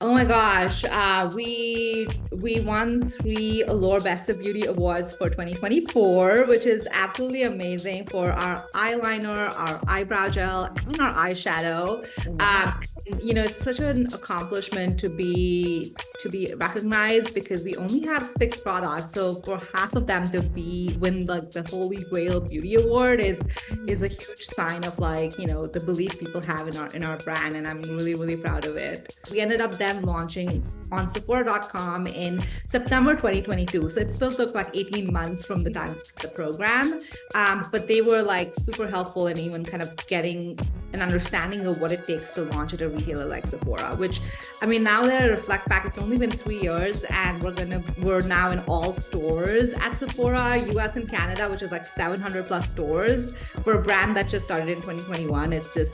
Oh my gosh, we won three Allure Best of Beauty awards for 2024, which is absolutely amazing for our eyeliner, our eyebrow gel, and our eyeshadow. Wow. Um, it's such an accomplishment to be recognized because we only have six products. So for half of them to be win like the Holy Grail Beauty Award is a huge sign of the belief people have in our brand, and I'm really really proud of it. We ended up then launching on Sephora.com in September 2022, so it still took like 18 months from the time of the program, but they were like super helpful in even kind of getting an understanding of what it takes to launch at a retailer like Sephora, which I mean, now that I reflect back, it's only been 3 years and we're now in all stores at Sephora, US and Canada, which is like 700 plus stores. For a brand that just started in 2021, it's just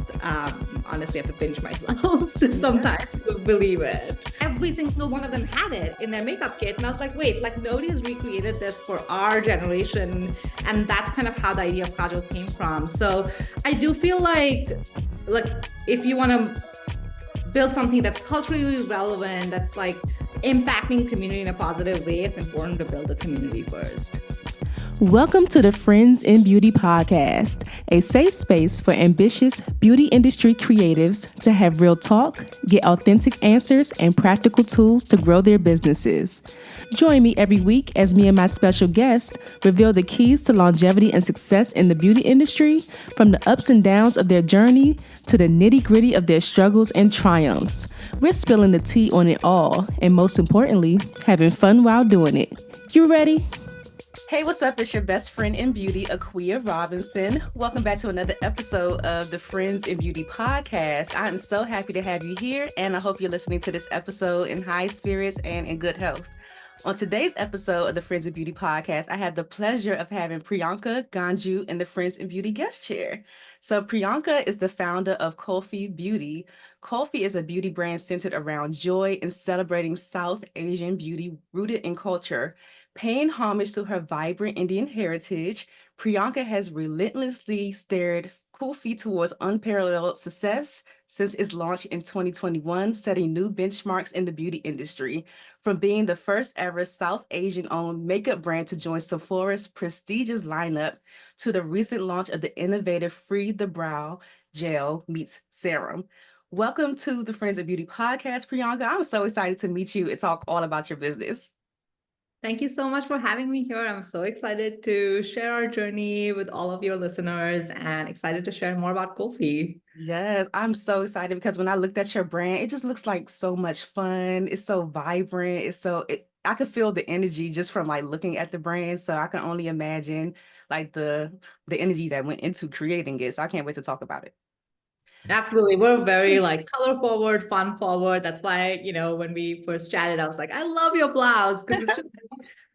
honestly, I have to pinch myself to Yeah. sometimes believe it. Every single one of them had it in their makeup kit. And I was like, wait, like nobody has recreated this for our generation. And that's kind of how the idea of Kajal came from. So I do feel like if you want to build something that's culturally relevant, that's like impacting community in a positive way, it's important to build a community first. Welcome to the Friends in Beauty podcast, a safe space for ambitious beauty industry creatives to have real talk, get authentic answers, and practical tools to grow their businesses. Join me every week as me and my special guest reveal the keys to longevity and success in the beauty industry, from the ups and downs of their journey to the nitty-gritty of their struggles and triumphs. We're spilling the tea on it all, and most importantly, having fun while doing it. You ready? Hey, what's up? It's your best friend in beauty, Aquia Robinson. Welcome back to another episode of the Friends in Beauty podcast. I'm so happy to have you here, and I hope you're listening to this episode in high spirits and in good health. On today's episode of the Friends in Beauty podcast, I had the pleasure of having Priyanka Ganjoo in the Friends in Beauty guest chair. So Priyanka is the founder of Kulfi Beauty. Kulfi is a beauty brand centered around joy and celebrating South Asian beauty rooted in culture. Paying homage to her vibrant Indian heritage, Priyanka has relentlessly steered Kulfi towards unparalleled success since its launch in 2021, setting new benchmarks in the beauty industry. From being the first ever South Asian owned makeup brand to join Sephora's prestigious lineup, to the recent launch of the innovative Free the Brow Gel Meets Serum. Welcome to the Friends of Beauty podcast, Priyanka. I'm so excited to meet you and talk all about your business. Thank you so much for having me here. I'm so excited to share our journey with all of your listeners and excited to share more about Kofi. Yes, I'm so excited because when I looked at your brand, it just looks like so much fun. It's so vibrant. I could feel the energy just from like looking at the brand. So I can only imagine like the energy that went into creating it. So I can't wait to talk about it. Absolutely. We're very like color forward, fun forward. That's why, when we first chatted, I was like, I love your blouse because it just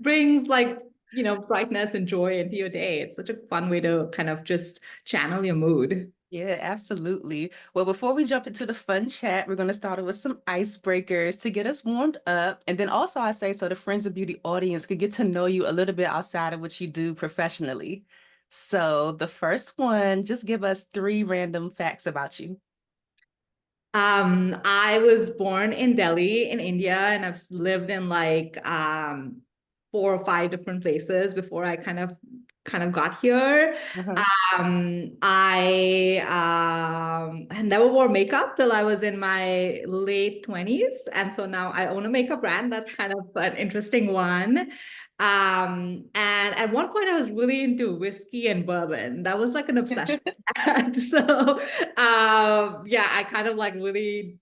brings brightness and joy into your day. It's such a fun way to kind of just channel your mood. Yeah, absolutely. Well, before we jump into the fun chat, we're going to start with some icebreakers to get us warmed up. And then also, I say so the Friends of Beauty audience could get to know you a little bit outside of what you do professionally. So, the first one, just give us three random facts about you. I was born in Delhi in India, and I've lived in four or five different places before I kind of got here. Uh-huh. I never wore makeup till I was in my late 20s. And so now I own a makeup brand. That's kind of an interesting one. And at one point I was really into whiskey and bourbon. That was like an obsession. And so yeah, I kind of like really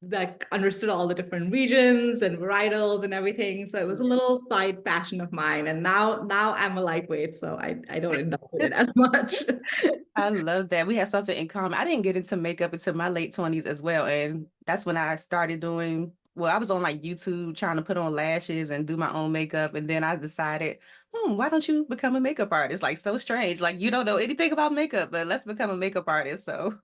like understood all the different regions and varietals and everything. So it was a little side passion of mine. And now I'm a lightweight, so I don't indulge in it as much. I love that. We have something in common. I didn't get into makeup until my late 20s as well. And that's when I started I was on like YouTube trying to put on lashes and do my own makeup. And then I decided, why don't you become a makeup artist? Like so strange. Like you don't know anything about makeup, but let's become a makeup artist. So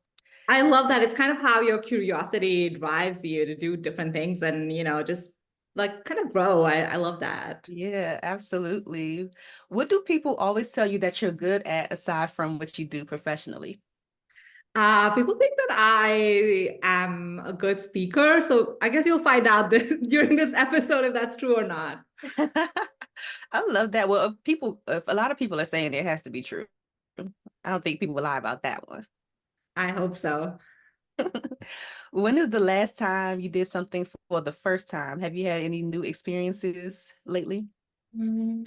I love that. It's kind of how your curiosity drives you to do different things and, just like kind of grow. I love that. yeah, absolutely. What do people always tell you that you're good at aside from what you do professionally? People think that I am a good speaker, so I guess you'll find out this during this episode if that's true or not. I love that. Well, if a lot of people are saying it has to be true. I don't think people will lie about that one. I hope so. When is the last time you did something for the first time? Have you had any new experiences lately? Mm,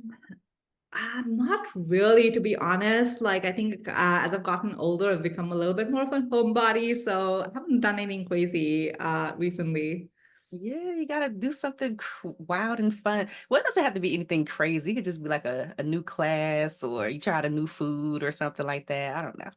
not really, to be honest. Like, I think as I've gotten older, I've become a little bit more of a homebody, so I haven't done anything crazy recently. Yeah, you gotta do something wild and fun. Well, it doesn't have to be anything crazy. It could just be like a new class or you tried a new food or something like that. I don't know.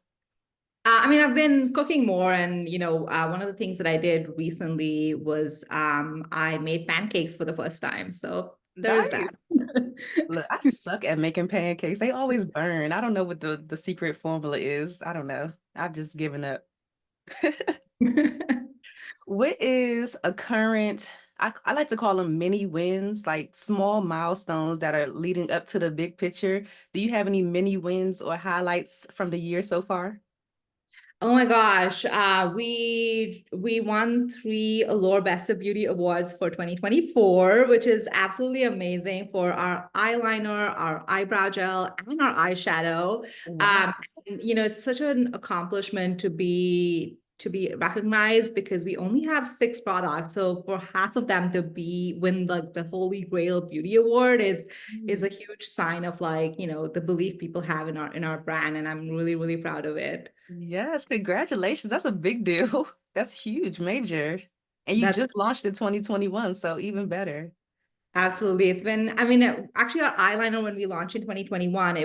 I mean, I've been cooking more, and one of the things that I did recently was I made pancakes for the first time. So there's that. Nice. Look, I suck at making pancakes. They always burn. I don't know what the secret formula is. I don't know. I've just given up. What is a current, I like to call them mini wins, like small milestones that are leading up to the big picture. Do you have any mini wins or highlights from the year so far? Oh my gosh, we won three Allure Best of Beauty awards for 2024, which is absolutely amazing for our eyeliner, our eyebrow gel, and our eyeshadow. Wow. Um, it's such an accomplishment to be recognized because we only have six products. So for half of them to be win like the Holy Grail Beauty Award is a huge sign of like, the belief people have in our brand, and I'm really, really proud of it. Yes, congratulations. That's a big deal. That's huge, major. And you That's just launched in 2021, so even better. absolutely. It's been, I mean, actually, our eyeliner, when we launched in 2021,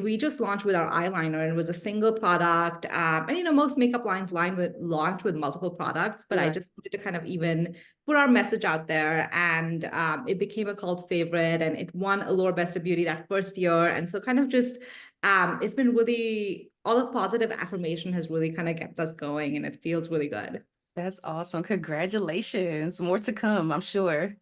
we just launched with our eyeliner and it was a single product. And, most makeup lines launch with multiple products, but I Right. just wanted to kind of even put our message out there. And it became a cult favorite and it won Allure Best of Beauty that first year. And so, kind of just, it's been really, all the positive affirmation has really kind of kept us going and it feels really good. That's awesome. Congratulations. More to come, I'm sure.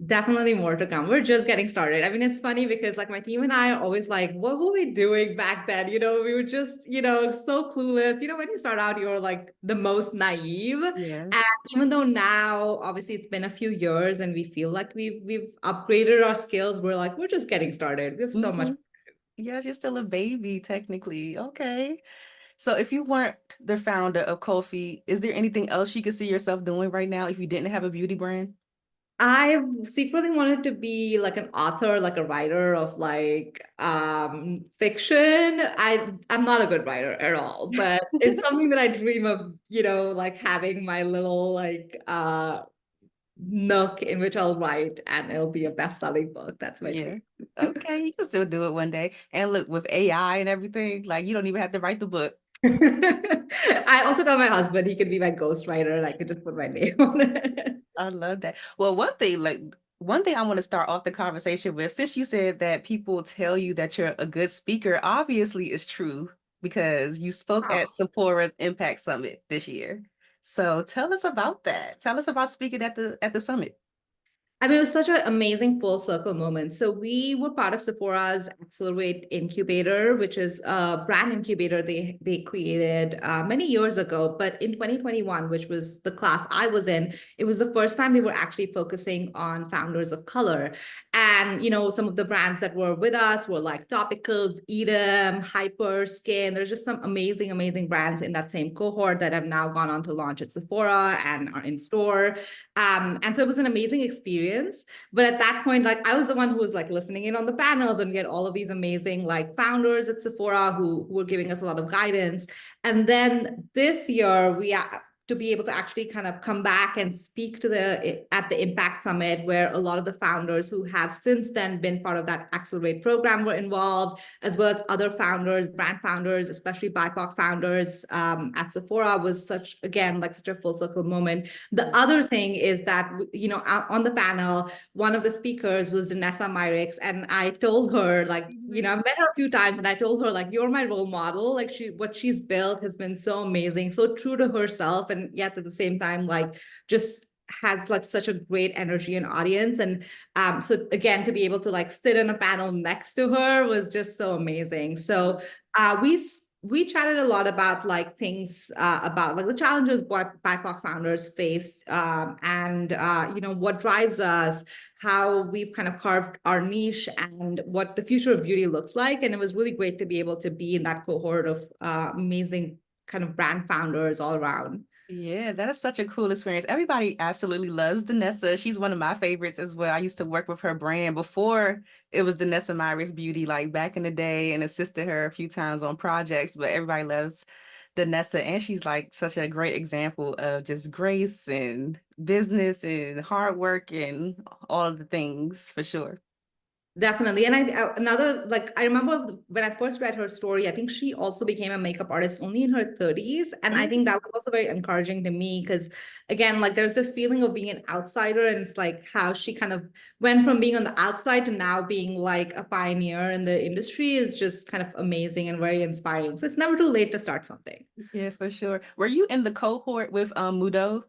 Definitely more to come. We're just getting started. I mean, it's funny because like my team and I are always like, what were we doing back then? We were just, so clueless. When you start out, you're like the most naive. Yeah. And even though now, obviously, it's been a few years and we feel like we've upgraded our skills, we're just getting started. We have so much. Hmm. Yeah, you're still a baby, technically. Okay. So if you weren't the founder of Kulfi, is there anything else you could see yourself doing right now if you didn't have a beauty brand? I've secretly wanted to be like an author, like a writer of like fiction. I'm not a good writer at all, but it's something that I dream of, like having my little like nook in which I'll write and it'll be a best-selling book. That's my Yeah. dream. Okay, you can still do it one day. And look, with AI and everything, like you don't even have to write the book. I also tell my husband he could be my ghostwriter and I could just put my name on it. I love that. Well, one thing I want to start off the conversation with, since you said that people tell you that you're a good speaker, obviously it's true because you spoke at Sephora's Impact Summit this year. So tell us about that. Tell us about speaking at the summit. I mean, it was such an amazing full circle moment. So we were part of Sephora's Accelerate Incubator, which is a brand incubator they created many years ago. But in 2021, which was the class I was in, it was the first time they were actually focusing on founders of color. And some of the brands that were with us were like Topicals, Edam, Hyper, Skin. There's just some amazing, amazing brands in that same cohort that have now gone on to launch at Sephora and are in store. And so it was an amazing experience. But at that point, like I was the one who was like listening in on the panels, and we had all of these amazing like founders at Sephora who were giving us a lot of guidance. And then this year, to be able to actually kind of come back and speak at the Impact Summit, where a lot of the founders who have since then been part of that Accelerate program were involved, as well as other founders, brand founders, especially BIPOC founders at Sephora, was such a full circle moment. The other thing is that, on the panel, one of the speakers was Danessa Myricks, and I told her, like, I've met her a few times, and I told her, like, you're my role model. Like, what she's built has been so amazing, so true to herself, and yet at the same time, like, just has like such a great energy and audience. And so again, to be able to like sit in a panel next to her was just so amazing. So we we chatted a lot about like things about like the challenges what BIPOC founders face, and what drives us, how we've kind of carved our niche, and what the future of beauty looks like. And it was really great to be able to be in that cohort of amazing kind of brand founders all around. Yeah, that is such a cool experience. Everybody absolutely loves Danessa. She's one of my favorites as well. I used to work with her brand before it was Danessa Myris Beauty, like back in the day, and assisted her a few times on projects. But everybody loves Danessa, and she's like such a great example of just grace and business and hard work and all of the things for sure. Definitely. And another, like, I remember when I first read her story, I think she also became a makeup artist only in her 30s. And I think that was also very encouraging to me because, again, like, there's this feeling of being an outsider. And it's like how she kind of went from being on the outside to now being like a pioneer in the industry is just kind of amazing and very inspiring. So it's never too late to start something. Yeah, for sure. Were you in the cohort with Mudo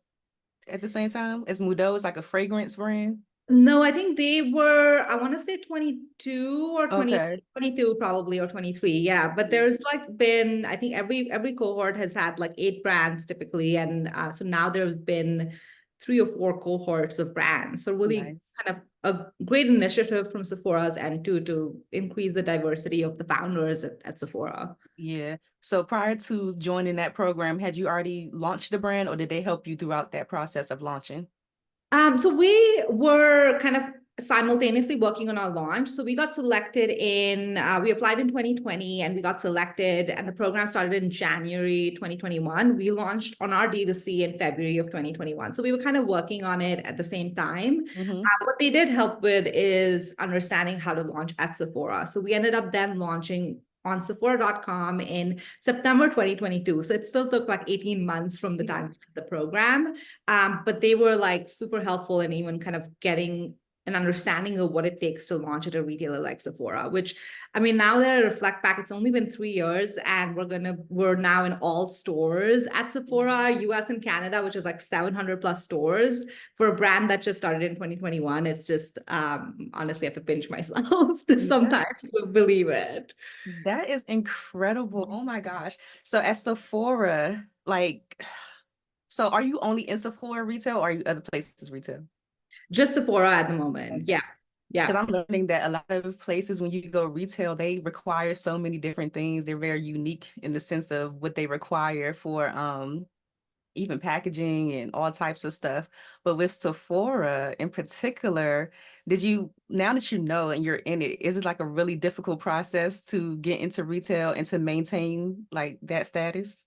at the same time? As Mudo is like a fragrance brand? No, I think they were, I want to say 22 or 20, Okay. 22 probably, or 23. Yeah. But there's like been, I think every cohort has had like 8 brands typically. And so now there have been 3 or 4 cohorts of brands. So really Nice. kind of a great initiative from Sephora's end to increase the diversity of the founders at Sephora. Yeah. So prior to joining that program, had you already launched the brand or did they help you throughout that process of launching? So we were kind of simultaneously working on our launch. So we got selected we applied in 2020 and we got selected, and the program started in January 2021. We launched on our D2C in February of 2021. So we were kind of working on it at the same time. Mm-hmm. What they did help with is understanding how to launch at Sephora. So we ended up then launching on Sephora.com in September 2022. So it still took like 18 months from the time of the program. But they were like super helpful in even kind of getting an understanding of what it takes to launch at a retailer like Sephora, which I mean, now that I reflect back, it's only been 3 years and we're now in all stores at Sephora, US and Canada, which is like 700 plus stores for a brand that just started in 2021. It's just, honestly, I have to pinch myself to Yeah, sometimes to believe it. that is incredible. Oh my gosh. So at Sephora, like, so are you only in Sephora retail or are you other places retail? Just Sephora at the moment. Yeah. Yeah. Because I'm learning that a lot of places, when you go retail, they require so many different things. They're very unique in the sense of what they require for even packaging and all types of stuff. But with Sephora in particular, did you, now that you know and you're in it, is it like a really difficult process to get into retail and to maintain like that status?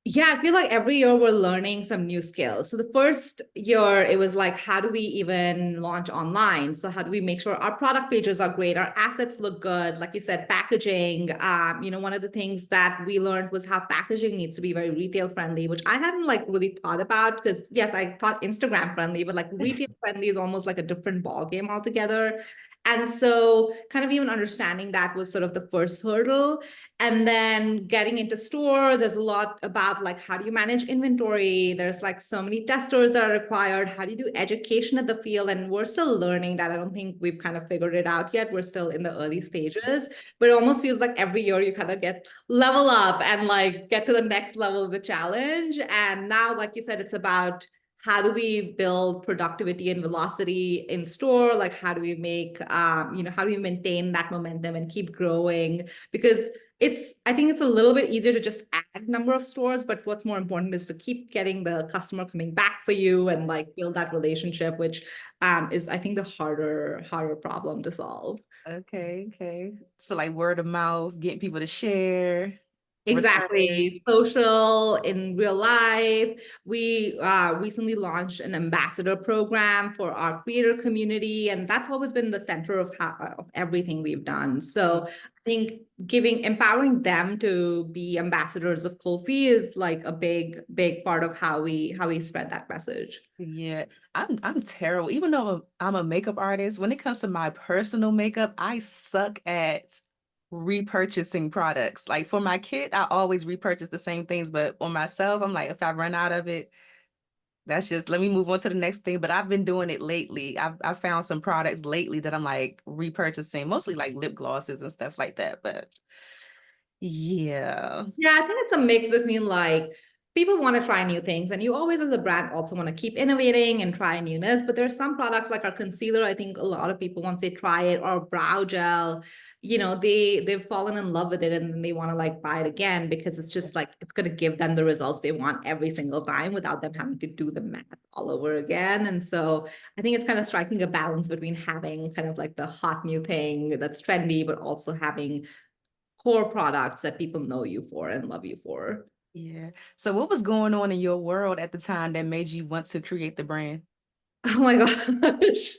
Yeah, I feel like every year we're learning some new skills. So the first year, it was like, how do we even launch online? So how do we make sure our product pages are great, our assets look good? Like you said, packaging. One of the things that we learned was how packaging needs to be very retail friendly, which I hadn't like really thought about because yes, I thought Instagram friendly, but like retail friendly is almost like a different ball game altogether. And so kind of even understanding that was sort of the first hurdle. And then getting into store, there's a lot about like how do you manage inventory? There's like so many testers that are required. How do you do education at the field? And we're still learning that. I don't think we've kind of figured it out yet. We're still in the early stages, but it almost feels like every year you kind of get level up and like get to the next level of the challenge. And now, like you said, it's about how do we build productivity and velocity in store? Like how do we make, how do we maintain that momentum and keep growing? Because I think it's a little bit easier to just add number of stores, but what's more important is to keep getting the customer coming back for you and like build that relationship, which is I think the harder problem to solve. Okay, okay. So like word of mouth, getting people to share, return. Exactly. Social in real life. We recently launched an ambassador program for our creator community, and that's always been the center of everything we've done. So I think empowering them to be ambassadors of Kulfi is like a big part of how we spread that message. Yeah, I'm terrible. Even though I'm a makeup artist, when it comes to my personal makeup, I suck at repurchasing products. Like for my kid, I always repurchase the same things, but on myself, I'm like, if I run out of it, that's just let me move on to the next thing. But I've been doing it lately. I've found some products lately that I'm like repurchasing, mostly like lip glosses and stuff like that. But Yeah. Yeah, I think it's a mix between like people want to try new things, and you always, as a brand, also want to keep innovating and try newness. But there are some products like our concealer. I think a lot of people, once they try it, or brow gel, they've fallen in love with it, and then they want to like buy it again because it's just like it's going to give them the results they want every single time without them having to do the math all over again. And so I think it's kind of striking a balance between having kind of like the hot new thing that's trendy, but also having core products that people know you for and love you for. Yeah. So what was going on in your world at the time that made you want to create the brand? Oh my gosh.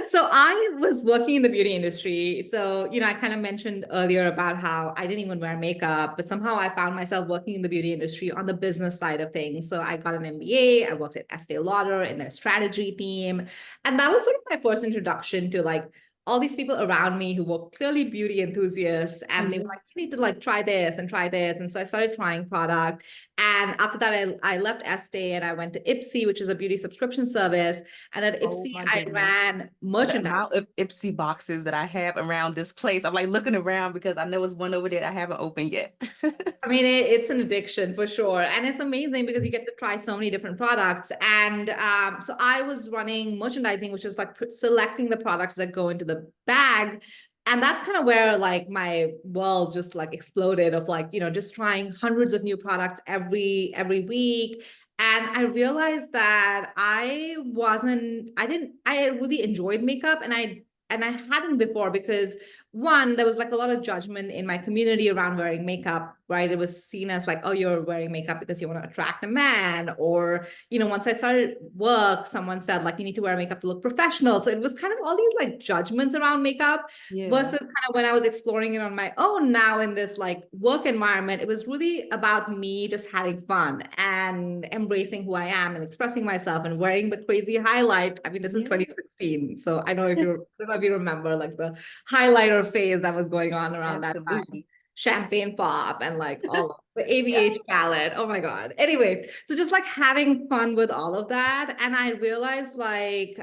So I was working in the beauty industry. So, I kind of mentioned earlier about how I didn't even wear makeup, but somehow I found myself working in the beauty industry on the business side of things. So I got an MBA, I worked at Estee Lauder in their strategy team. And that was sort of my first introduction to like all these people around me who were clearly beauty enthusiasts. And they were Mhm. like, you need to like try this and try this. And so I started trying product. And after that, I left Estee and I went to Ipsy, which is a beauty subscription service. And at Oh Ipsy, my I goodness. ran The merchandise. amount of Ipsy boxes that I have around this place. I'm like looking around because I know there's one over there that I haven't opened yet. I mean, it's an addiction for sure. And it's amazing because you get to try so many different products. And so I was running merchandising, which is like selecting the products that go into the bag. And that's kind of where like my world just like exploded of like, just trying hundreds of new products every week. And I realized that I really enjoyed makeup, and I hadn't before because one, there was like a lot of judgment in my community around wearing makeup, right? It was seen as like, oh, you're wearing makeup because you want to attract a man. Or, once I started work, someone said like, you need to wear makeup to look professional. So it was kind of all these like judgments around makeup Yeah. versus kind of when I was exploring it on my own now in this like work environment, it was really about me just having fun and embracing who I am and expressing myself and wearing the crazy highlight. I mean, this is Yeah. 2016. So I don't know if you remember like the highlighter phase that was going on around that time. Absolutely. Champagne pop and like all of the Yeah. AVH palette. Oh my God. Anyway, so just like having fun with all of that. And I realized like,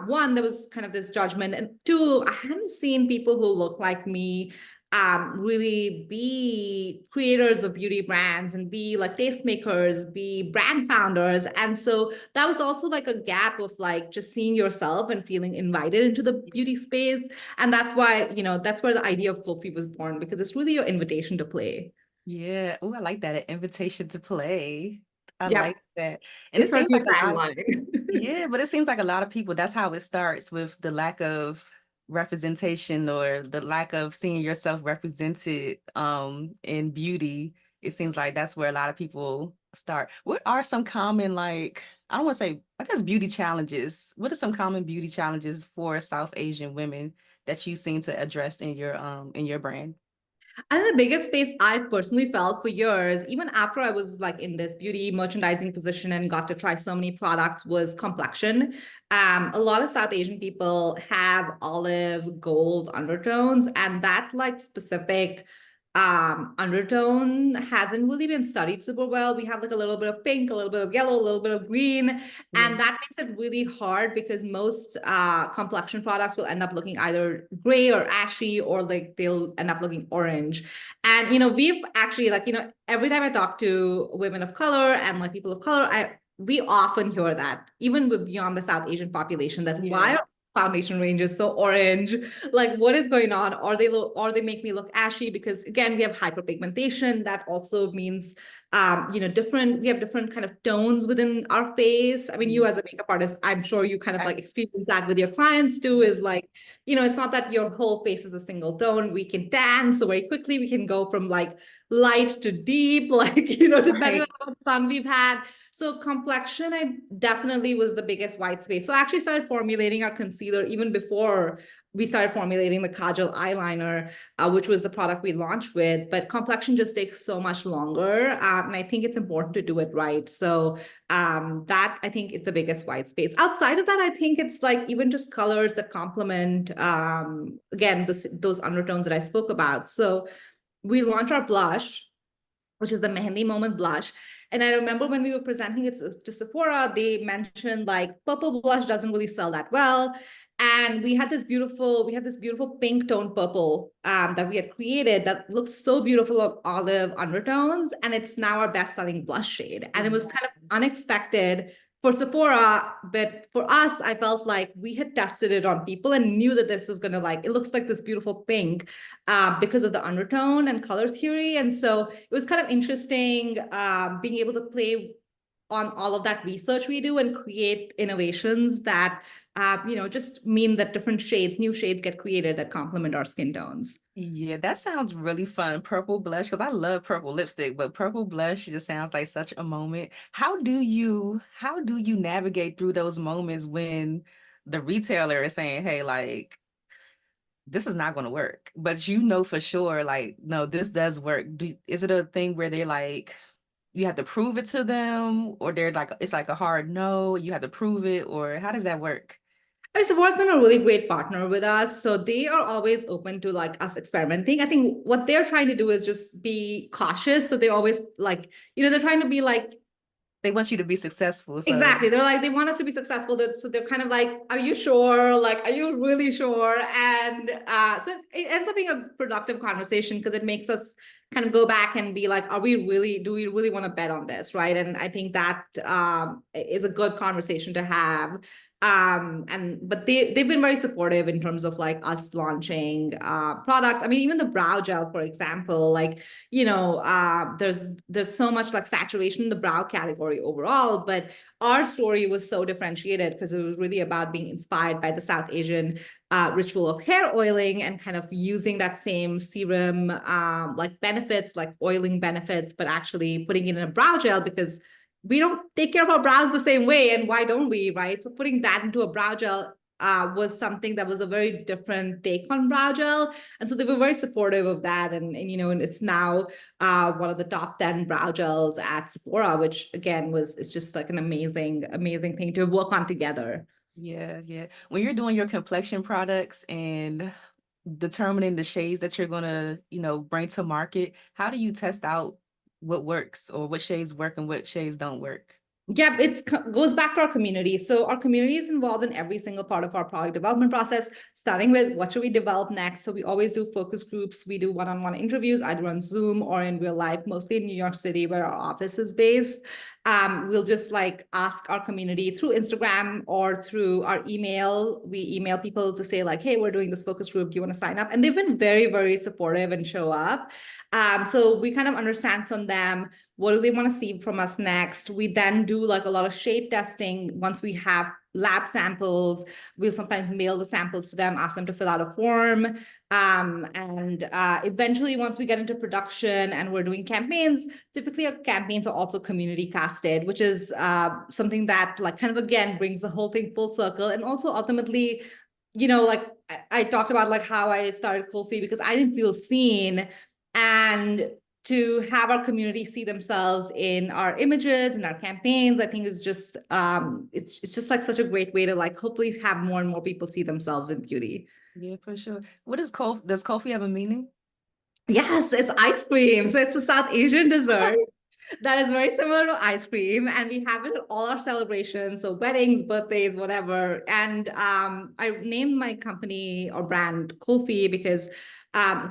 one, there was kind of this judgment. And two, I hadn't seen people who look like me really be creators of beauty brands and be like tastemakers, be brand founders. And so that was also like a gap of like just seeing yourself and feeling invited into the beauty space. And that's why, that's where the idea of Kulfi was born, because it's really your invitation to play. Yeah. Oh, I like that. An invitation to play. I Yep. like that. And it It's our seems new like a lot of, tagline. yeah, but it seems like a lot of people, that's how it starts with the lack of representation or the lack of seeing yourself represented in beauty. It seems like that's where a lot of people start. What are some common like, I don't want to say, I guess beauty challenges. What are some common beauty challenges for South Asian women that you seem to address in your brand? And the biggest space I personally felt for years, even after I was like in this beauty merchandising position and got to try so many products, was complexion. A lot of South Asian people have olive gold undertones, and that like specific undertone hasn't really been studied super well. We have like a little bit of pink, a little bit of yellow, a little bit of green, Yeah. and that makes it really hard because most complexion products will end up looking either gray or ashy, or like they'll end up looking orange. And we've actually like, every time I talk to women of color and like people of color, we often hear that even beyond the South Asian population, that why Yeah. are foundation ranges so orange, like what is going on, or they make me look ashy, because again we have hyperpigmentation. That also means we have different kind of tones within our face. I mean, you as a makeup artist, I'm sure you kind of like experience that with your clients too, is like, it's not that your whole face is a single tone. We can tan so very quickly. We can go from like light to deep, like, depending on Right. how much sun we've had. So complexion, I definitely was the biggest white space. So I actually started formulating our concealer even before we started formulating the kajal eyeliner, which was the product we launched with. But complexion just takes so much longer, and I think it's important to do it right. So that I think is the biggest white space. Outside of that, I think it's like even just colors that complement again those undertones that I spoke about. So we launched our blush, which is the Mehendi Moment blush. And I remember when we were presenting it to Sephora, they mentioned like purple blush doesn't really sell that well. And we had this beautiful pink tone purple that we had created that looks so beautiful of olive undertones, and it's now our best-selling blush shade. And it was kind of unexpected for Sephora, but for us, I felt like we had tested it on people and knew that this was gonna like, it looks like this beautiful pink because of the undertone and color theory. And so it was kind of interesting being able to play on all of that research we do and create innovations that just mean that different shades, new shades get created that complement our skin tones. Yeah, that sounds really fun. Purple blush, because I love purple lipstick, but purple blush just sounds like such a moment. How do you navigate through those moments when the retailer is saying, "Hey, like this is not going to work," but you know for sure, like, no, this does work. Is it a thing where they're like, you have to prove it to them, or they're like, it's like a hard no, you have to prove it, or how does that work? I mean, Sephora's been a really great partner with us. So they are always open to like us experimenting. I think what they're trying to do is just be cautious. So they always like, they're trying to be like, They want you to be successful, so exactly. They're like, they want us to be successful. So they're kind of like, are you sure? Like, are you really sure? And so it ends up being a productive conversation because it makes us kind of go back and be like, do we really want to bet on this? Right. And I think that is a good conversation to have. But they've been very supportive in terms of like us launching products. I mean, even the brow gel, for example, like, there's so much like saturation in the brow category overall, but our story was so differentiated because it was really about being inspired by the South Asian ritual of hair oiling and kind of using that same serum like benefits, like oiling benefits, but actually putting it in a brow gel because we don't take care of our brows the same way. And why don't we, right? So putting that into a brow gel was something that was a very different take on brow gel. And so they were very supportive of that. And it's now one of the top 10 brow gels at Sephora, which again is just like an amazing, amazing thing to work on together. yeah, yeah. When you're doing your complexion products and determining the shades that you're gonna, bring to market, how do you test out what works or what shades work and what shades don't work? Yeah, it goes back to our community. So our community is involved in every single part of our product development process, starting with what should we develop next. So we always do focus groups. We do one-on-one interviews, either on Zoom or in real life, mostly in New York City, where our office is based. We'll just like ask our community through Instagram or through our email. We email people to say like, hey, we're doing this focus group. Do you want to sign up? And they've been very, very supportive and show up. So we kind of understand from them what do they want to see from us next. We then do like a lot of shade testing. Once we have lab samples, we'll sometimes mail the samples to them, ask them to fill out a form. And eventually, once we get into production and we're doing campaigns, typically our campaigns are also community casted, which is something that like kind of again brings the whole thing full circle. And also ultimately, like I talked about like how I started Kulfi because I didn't feel seen. And to have our community see themselves in our images and our campaigns, I think is just it's just like such a great way to like hopefully have more and more people see themselves in beauty. Yeah, for sure. What is Kofi? Does Kofi have a meaning? Yes, it's ice cream. So it's a South Asian dessert that is very similar to ice cream, and we have it at all our celebrations, so weddings, birthdays, whatever. And I named my company or brand Kulfi because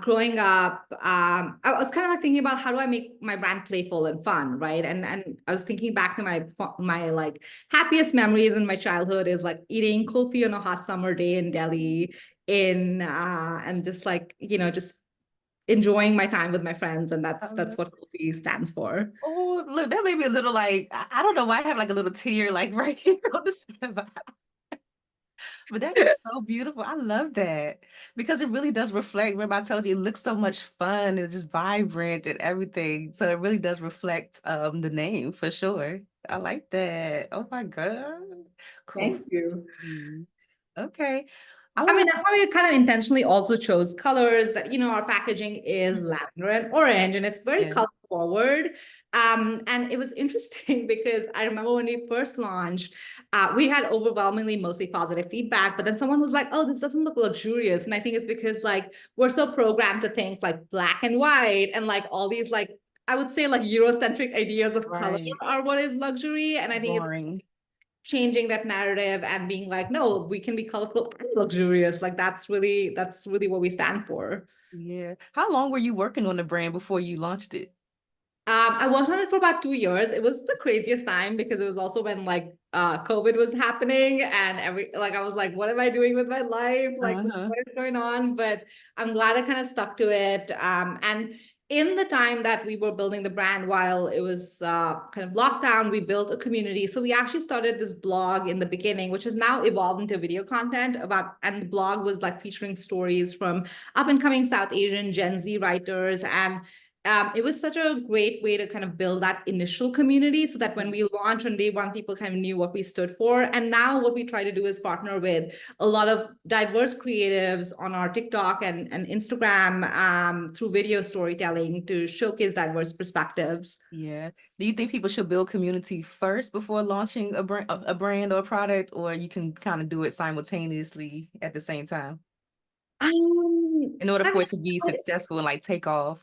growing up, I was kind of like thinking about how do I make my brand playful and fun, right? And I was thinking back to my like happiest memories in my childhood is like eating kulfi on a hot summer day in Delhi, in and just like just enjoying my time with my friends, and that's Um, what kulfi stands for. oh, look, that made me a little like I don't know why I have like a little tear like right here on the side. But that is so beautiful. I love that because it really does reflect. Remember, I told you it looks so much fun and just vibrant and everything. So it really does reflect the name for sure. I like that. Oh my God. Cool. Thank you. Okay. I I mean, want that's why we kind of intentionally also chose colors that, our packaging is to, lavender and orange, and it's very yeah. color forward. And it was interesting because I remember when we first launched, we had overwhelmingly mostly positive feedback, but then someone was like, oh, this doesn't look luxurious. And I think it's because like we're so programmed to think like black and white and like all these like, I would say like Eurocentric ideas of color Right. are what is luxury. And I think it's Boring. changing that narrative and being like, no, we can be colorful and luxurious. Like that's really what we stand for. Yeah. How long were you working on the brand before you launched it? I worked on it for about 2 years. It was the craziest time because it was also when like COVID was happening and I was like, what am I doing with my life? Like, Uh-huh. what is going on? But I'm glad I kind of stuck to it. And in the time that we were building the brand while it was kind of lockdown, we built a community. So we actually started this blog in the beginning, which has now evolved into video content about, and the blog was like featuring stories from up and coming South Asian Gen Z writers. And it was such a great way to kind of build that initial community so that when we launched on day one, people kind of knew what we stood for. And now what we try to do is partner with a lot of diverse creatives on our TikTok and Instagram through video storytelling to showcase diverse perspectives. Yeah. Do you think people should build community first before launching a brand or a product, or you can kind of do it simultaneously at the same time in order I for it to be mean, successful and like take off?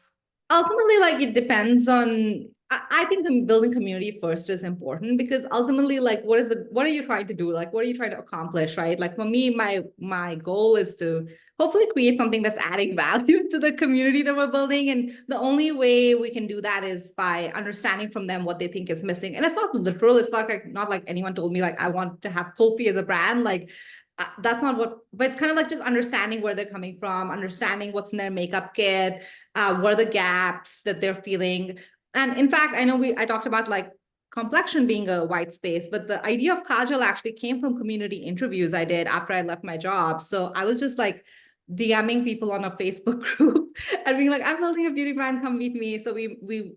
ultimately, like it depends on. I think building community first is important because ultimately, like, what are you trying to do? Like, what are you trying to accomplish, right? Like for me, my goal is to hopefully create something that's adding value to the community that we're building, and the only way we can do that is by understanding from them what they think is missing. And it's not literal. It's not like anyone told me like I want to have Kulfi as a brand. Like that's not what, but it's kind of like just understanding where they're coming from, understanding what's in their makeup kit, what are the gaps that they're feeling. And in fact, I know I talked about like complexion being a white space, but the idea of kajal actually came from community interviews I did after I left my job. So I was just like DMing people on a Facebook group and being like, I'm building a beauty brand, come meet me. So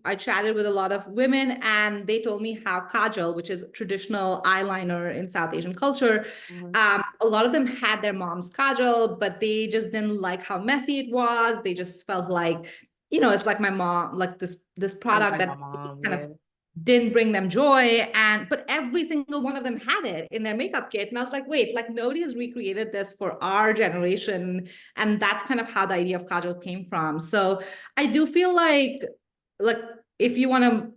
I chatted with a lot of women and they told me how kajal, which is traditional eyeliner in South Asian culture, Mhm. a lot of them had their mom's kajal, but they just didn't like how messy it was. They just felt like, it's like my mom, like this I look product like my that mom. kind of Yeah. didn't bring them joy. And but every single one of them had it in their makeup kit. And I was like, wait, like nobody has recreated this for our generation. And that's kind of how the idea of kajal came from. So I do feel like if you want to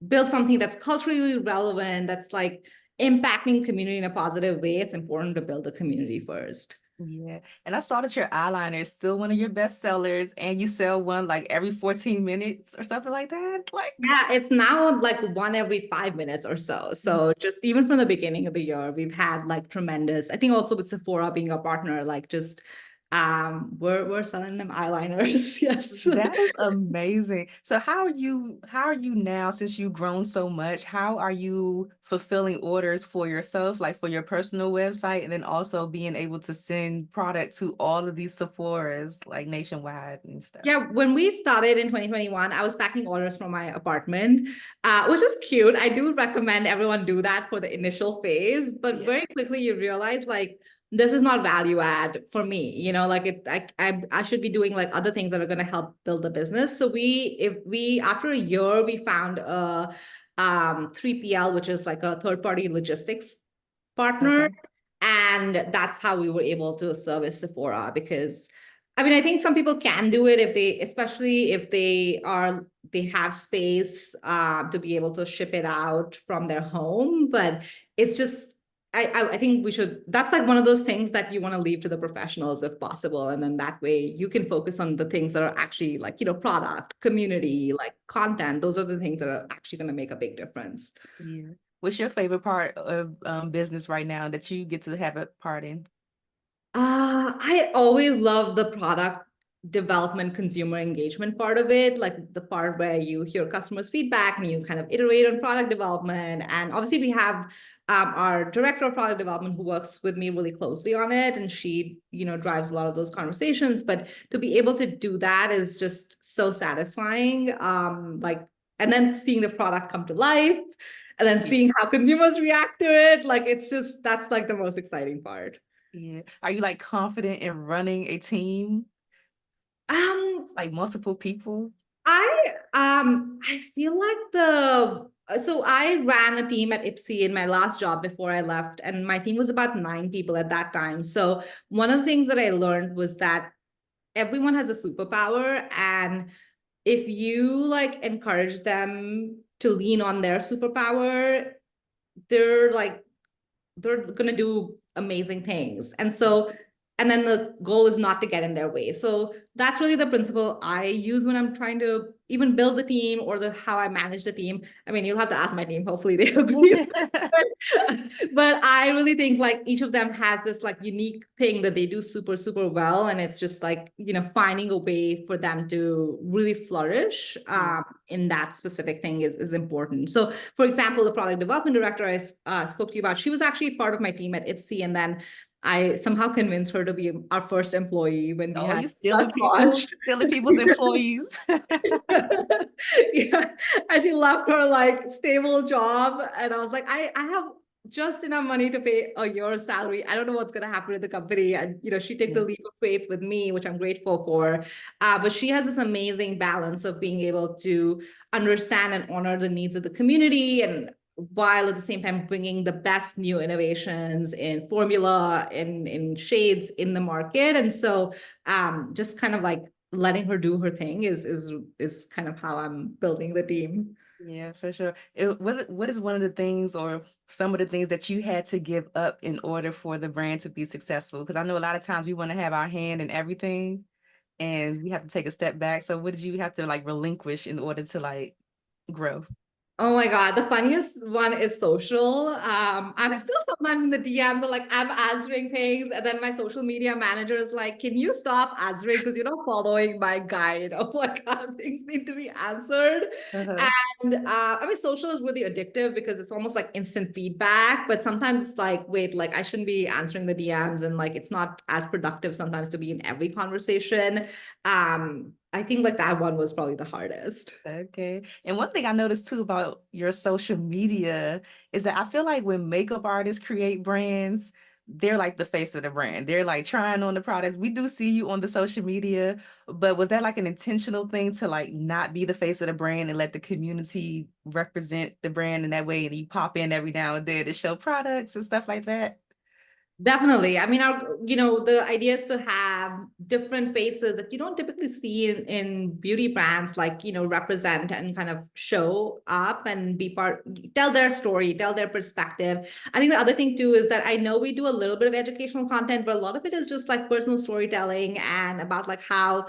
build something that's culturally relevant, that's like impacting community in a positive way, it's important to build a community first. Yeah. And I saw that your eyeliner is still one of your best sellers and you sell one like every 14 minutes or something like that. Like, Yeah, it's now like one every 5 minutes or so. So just even from the beginning of the year, we've had like tremendous. I think also with Sephora being a partner, like just we're selling them eyeliners. Yes. that is amazing. So how are you now since you've grown so much? How are you fulfilling orders for yourself, like for your personal website, and then also being able to send product to all of these Sephoras like nationwide and stuff? Yeah, when we started in 2021, I was packing orders from my apartment, which is cute. I do recommend everyone do that for the initial phase, but Yeah. very quickly you realize like this is not value add for me. Like I should be doing like other things that are going to help build the business. So if we after a year we found a 3PL, which is like a third party logistics partner. Okay. And that's how we were able to service Sephora because I mean, I think some people can do it especially if they have space to be able to ship it out from their home. But it's just, I think that's like one of those things that you want to leave to the professionals if possible. And then that way you can focus on the things that are actually like, product, community, like content. Those are the things that are actually going to make a big difference. Yeah. What's your favorite part of business right now that you get to have a part in? I always love the product development, consumer engagement part of it, like the part where you hear customers' feedback and you kind of iterate on product development. And obviously, we have our director of product development who works with me really closely on it, and she, drives a lot of those conversations. But to be able to do that is just so satisfying. And then seeing the product come to life, and then Yeah. seeing how consumers react to it, like it's just that's like the most exciting part. Yeah. Are you like confident in running a team, Um, like multiple people? I feel like so I ran a team at Ipsy in my last job before I left, and my team was about 9 people at that time. So one of the things that I learned was that everyone has a superpower, and if you like encourage them to lean on their superpower, they're like they're going to do amazing things. And so, and then the goal is not to get in their way. So that's really the principle I use when I'm trying to even build the team or the how I manage the team. I mean, you'll have to ask my team. Hopefully they agree. But I really think like each of them has this like unique thing that they do super, super well. And it's just like, finding a way for them to really flourish in that specific thing is important. So for example, the product development director I spoke to you about, she was actually part of my team at Ipsy. And then I somehow convinced her to be our first employee when we Oh, had you launched. stealing people's employees. Yeah, and she left her like stable job, and I was like, I have just enough money to pay a year's salary. I don't know what's going to happen with the company, and she took the Yeah. leap of faith with me, which I'm grateful for. But she has this amazing balance of being able to understand and honor the needs of the community, and while at the same time bringing the best new innovations in formula in shades in the market. And so just kind of like letting her do her thing is kind of how I'm building the team. Yeah, for sure. What is one of the things or some of the things that you had to give up in order for the brand to be successful? Because I know a lot of times we want to have our hand in everything and we have to take a step back. So what did you have to like relinquish in order to like grow? Oh my God, the funniest one is social. I'm still sometimes in the DMs or like I'm answering things, and then my social media manager is like, "Can you stop answering because you're not following my guide of like how things need to be answered?" Uh-huh. And I mean, social is really addictive because it's almost like instant feedback, but sometimes it's like, wait, like I shouldn't be answering the DMs, and like it's not as productive sometimes to be in every conversation. I think like that one was probably the hardest. Okay. And one thing I noticed too about your social media is that I feel like when makeup artists create brands, they're like the face of the brand. They're like trying on the products. We do see you on the social media, but was that like an intentional thing to like not be the face of the brand and let the community represent the brand in that way? And you pop in every now and then to show products and stuff like that? Definitely. I mean, the idea is to have different faces that you don't typically see in beauty brands, like, represent and kind of show up and be tell their story, tell their perspective. I think the other thing too is that I know we do a little bit of educational content, but a lot of it is just like personal storytelling and about like how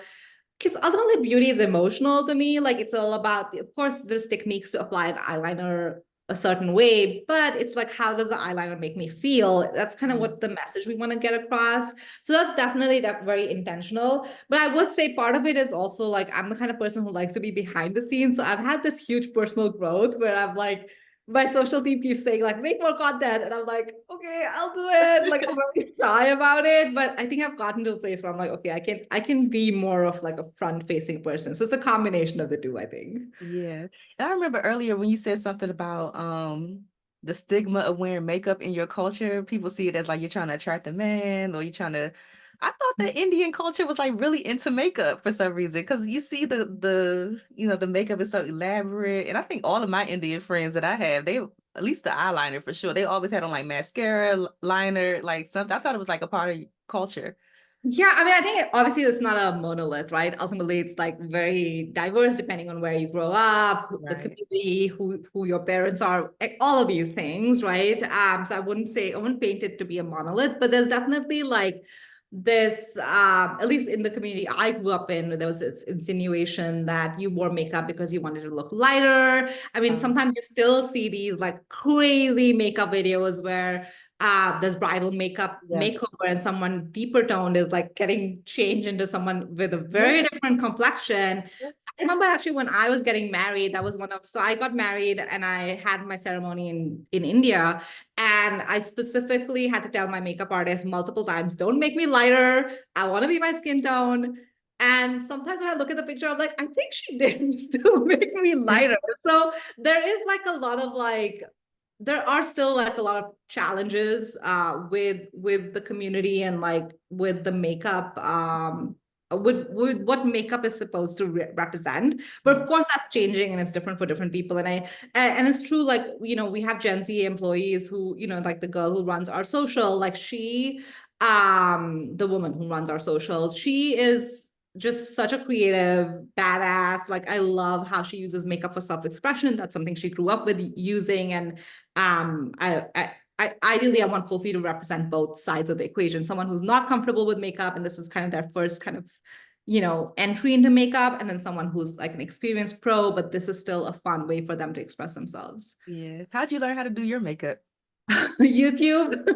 because ultimately beauty is emotional to me. Like it's all about, of course, there's techniques to apply an eyeliner a certain way, but it's like, how does the eyeliner make me feel? That's kind of what the message we want to get across. So that's definitely that very intentional. But I would say part of it is also like, I'm the kind of person who likes to be behind the scenes. So I've had this huge personal growth where I'm like, my social team keeps saying like make more content and I'm like okay I'll do it like I'm very shy about it but I think I've gotten to a place where I'm like okay I can be more of like a front facing person so it's a combination of the two I think. Yeah. And I remember earlier when you said something about the stigma of wearing makeup in your culture, people see it as like you're trying to attract a man or you're trying to I thought that Indian culture was like really into makeup for some reason because you see the makeup is so elaborate and I think all of my Indian friends that I have they at least the eyeliner for sure they always had on like mascara liner like something I thought it was like a part of culture. Yeah, I mean, I think obviously it's not a monolith, right? Ultimately, it's like very diverse depending on where you grow up, the Right. community, who your parents are, like, all of these things, right? So I wouldn't paint it to be a monolith, but there's definitely like this, at least in the community I grew up in, there was this insinuation that you wore makeup because you wanted to look lighter. I mean, Um, sometimes you still see these like crazy makeup videos where there's bridal makeup yes. makeover and someone deeper toned is like getting changed into someone with a Yes. very different complexion. Yes. I remember actually when I was getting married, that was so I got married and I had my ceremony in India. And I specifically had to tell my makeup artist multiple times, don't make me lighter. I want to be my skin tone. And sometimes when I look at the picture, I'm like, I think she did still make me lighter. So there is like a lot of like there are still like a lot of challenges with the community and like with the makeup with what makeup is supposed to represent but of course that's changing and it's different for different people and it's true like we have Gen Z employees who like the girl who runs our social like she the woman who runs our socials she is just such a creative badass like I love how she uses makeup for self-expression that's something she grew up with using and ideally I want Kulfi to represent both sides of the equation. Someone who's not comfortable with makeup, and this is kind of their first kind of, entry into makeup, and then someone who's like an experienced pro, but this is still a fun way for them to express themselves. Yeah. How'd you learn how to do your makeup? YouTube.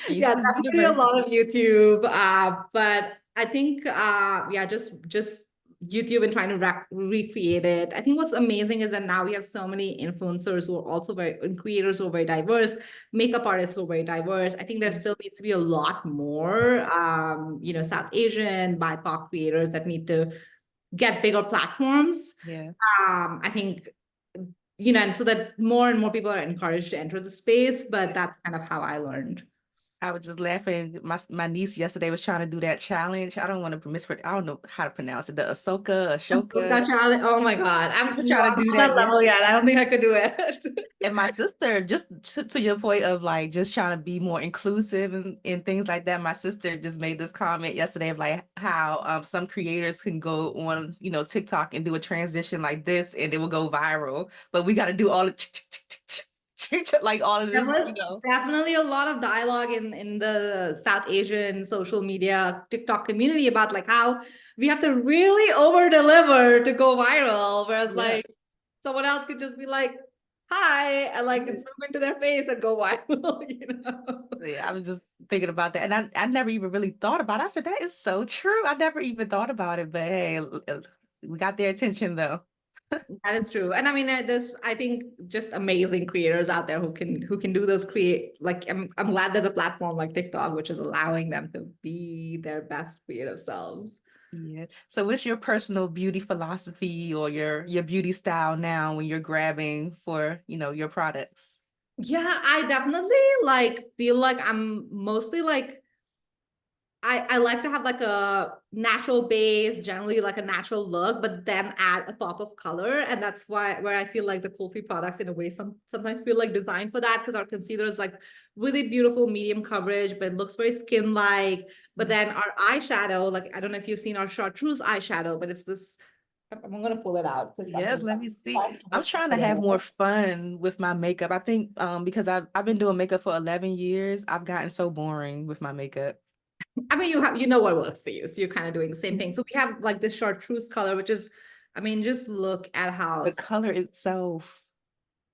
Yeah, YouTube definitely a lot University. of YouTube. But I think yeah, just YouTube and trying to recreate it. I think what's amazing is that now we have so many influencers who are also very and creators who are very diverse, makeup artists who are very diverse. I think there still needs to be a lot more South Asian, BIPOC creators that need to get bigger platforms. Yeah. I think and so that more and more people are encouraged to enter the space, but that's kind of how I learned. I was just laughing. My niece yesterday was trying to do that challenge. I don't want to I don't know how to pronounce it. The Ashoka. Oh my God. She was trying to I'm do not that. that Yes. level yet. I don't think I could do it. And my sister, just to your point of like just trying to be more inclusive and things like that, my sister just made this comment yesterday of like how some creators can go on, TikTok and do a transition like this and it will go viral. But we got to do all the like all of There this, was definitely a lot of dialogue in the South Asian social media TikTok community about like how we have to really over deliver to go viral, whereas Yeah. like someone else could just be like, "Hi," and like zoom into their face and go viral. Yeah, I was just thinking about that. And I never even really thought about it. I said, that is so true. I never even thought about it. But hey, we got their attention though. That is true. And I mean, there's, I think, just amazing creators out there who can do those create, like I'm glad there's a platform like TikTok, which is allowing them to be their best creative selves. Yeah. So what's your personal beauty philosophy or your beauty style now when you're grabbing for, your products? Yeah, I definitely like feel like I'm mostly like I like to have like a natural base, generally like a natural look, but then add a pop of color. And that's why where I feel like the Kulfi products in a way sometimes feel like designed for that, because our concealer is like really beautiful medium coverage, but it looks very skin-like. But then our eyeshadow, like I don't know if you've seen our chartreuse eyeshadow, but it's this. I'm gonna pull it out because Yes, let me see. I'm trying to have more fun with my makeup. I think because I've been doing makeup for 11 years, I've gotten so boring with my makeup. I mean, you know what works for you, so you're kind of doing the same thing. So we have like this chartreuse color, which is, I mean, just look at how The color itself.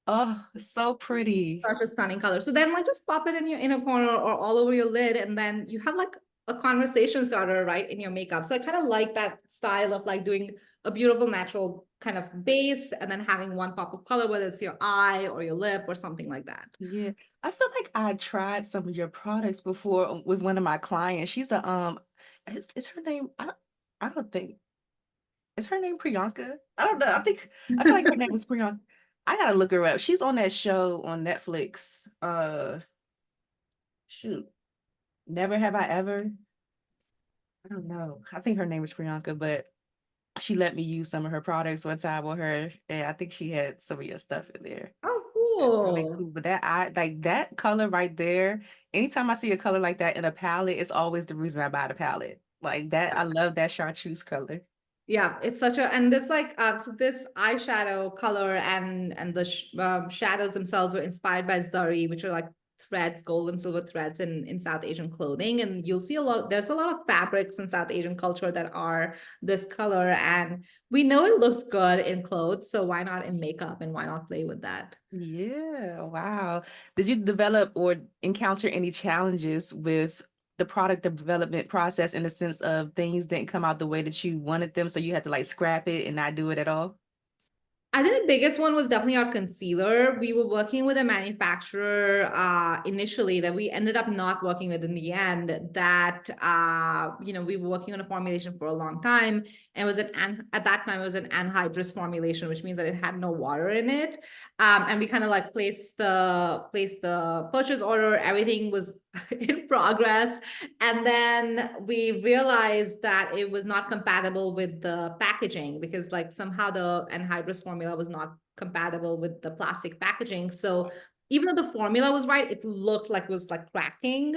Oh, it's so pretty. such a stunning color. So then like just pop it in your inner corner or all over your lid, and then you have like a conversation starter right in your makeup. So I kind of like that style of like doing a beautiful natural kind of base and then having one pop of color, whether it's your eye or your lip or something like that. Yeah. I feel like I tried some of your products before with one of my clients. She's a is her name I don't think is her name Priyanka? I don't know. I feel like her name was Priyanka. I gotta look her up. She's on that show on Netflix. Shoot. Never Have I Ever. I don't know. I think her name is Priyanka, but she let me use some of her products one time with her, and I think she had some of your stuff in there. Oh, That's really cool. cool. But that I like that color right there. Anytime I see a color like that in a palette, it's always the reason I buy the palette. Like that, I love that chartreuse color. Yeah, it's such a, and this like so this eyeshadow color and the shadows themselves were inspired by zari, which are like threads, gold and silver threads in South Asian clothing. And you'll see there's a lot of fabrics in South Asian culture that are this color, and we know it looks good in clothes, so why not in makeup, and why not play with that? Yeah, wow. Did you develop or encounter any challenges with the product development process in the sense of things didn't come out the way that you wanted them, so you had to like scrap it and not do it at all? I think the biggest one was definitely our concealer. We were working with a manufacturer initially that we ended up not working with in the end. That we were working on a formulation for a long time, and it was at that time it was an anhydrous formulation, which means that it had no water in it. And we kind of like placed the purchase order. Everything was in progress, and then we realized that it was not compatible with the packaging, because like somehow the anhydrous formula was not compatible with the plastic packaging. So even though the formula was right, it looked like it was like cracking.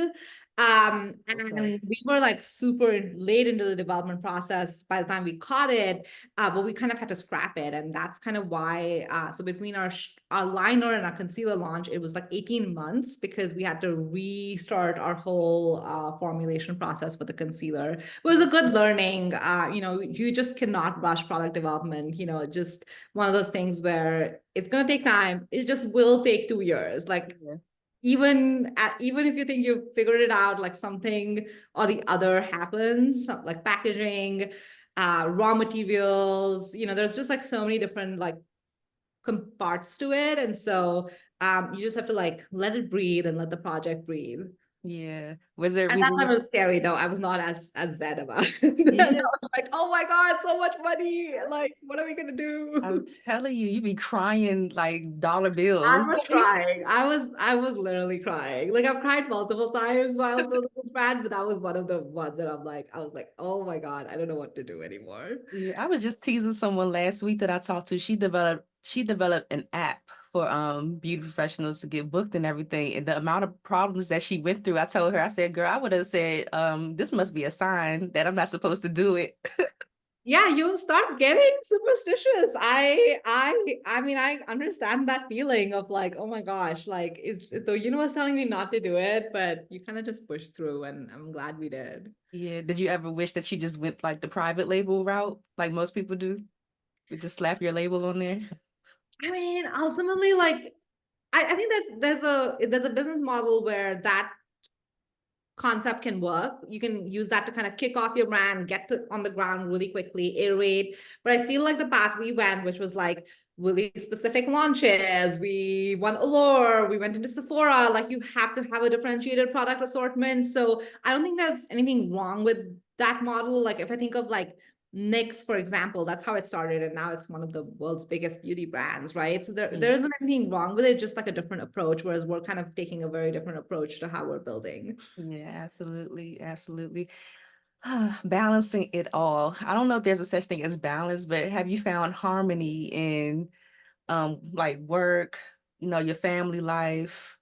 And we were like super late into the development process by the time we caught it, but we kind of had to scrap it. And that's kind of why, so between our liner and our concealer launch, it was like 18 months because we had to restart our whole formulation process for the concealer. It was a good learning. You just cannot rush product development, just one of those things where it's going to take time. It just will take 2 years. Like, Yeah. even if you think you've figured it out, like something or the other happens, like packaging, raw materials, there's just like so many different like parts to it. And so you just have to like let it breathe and let the project breathe. Yeah. Was there a And that reason one that was scary though. I was not as zen about it. And I yeah, was like, oh my God, so much money. Like, what are we gonna I'm do? telling you, you be crying like dollar I bills. was crying. I was literally crying. Like I've cried multiple times while building this brand, but that was one of the ones that I was like, oh my God, I don't know what to do anymore. Yeah, I was just teasing someone last week that I talked to. She developed an app for beauty professionals to get booked and everything. And the amount of problems that she went through, I told her, I said, girl, I would have said, this must be a sign that I'm not supposed to do it. Yeah, you start getting superstitious. I mean, I understand that feeling of like, oh my gosh, like is the universe telling me not to do it, but you kind of just push through, and I'm glad we did. Yeah. Did you ever wish that she just went like the private label route, like most people do? With just slap your label on there? I mean, ultimately, like I think there's a business model where that concept can work. You can use that to kind of kick off your brand, on the ground really quickly, iterate. But I feel like the path we went, which was like really specific launches, we won Allure, we went into Sephora, like you have to have a differentiated product assortment. So I don't think there's anything wrong with that model. Like if I think of like NYX, for example, that's how it started, and now it's one of the world's biggest beauty brands, right? So there isn't anything wrong with it, just like a different approach, whereas we're kind of taking a very different approach to how we're building. Yeah, absolutely, absolutely. Balancing it all. I don't know if there's a such thing as balance, but have you found harmony in like work, your family life,